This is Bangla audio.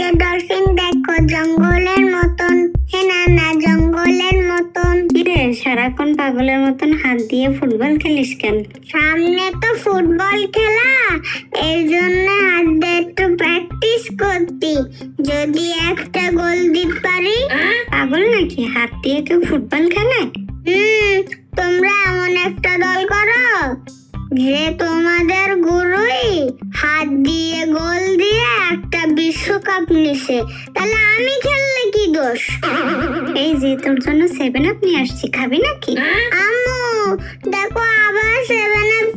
যে ডলফিন দেখো জঙ্গলের মতন, না জঙ্গলের মতন। কিরে সারাক্ষণ পাগলের মতন হাত দিয়ে ফুটবল খেলিস কেন? সামনে তো ফুটবল খেলা, এই জন্য হাত দিয়ে একটু প্র্যাকটিস করতি, যদি একটা গোল দিতে পারি। পাগল নাকি, হাত দিয়ে কেউ ফুটবল খেলে? তোমরা এমন একটা দল করো যে তোমাদের গুরুই হাত দিয়ে গোল দিয়ে একটা বিশ্বকাপ নিছে, তাহলে আমি খেললে কি দোষ? এই যে তোর জন্য 7 আপ নিয়ে আসছি, খাবি নাকি? আম্মু দেখো আবার 7 আপ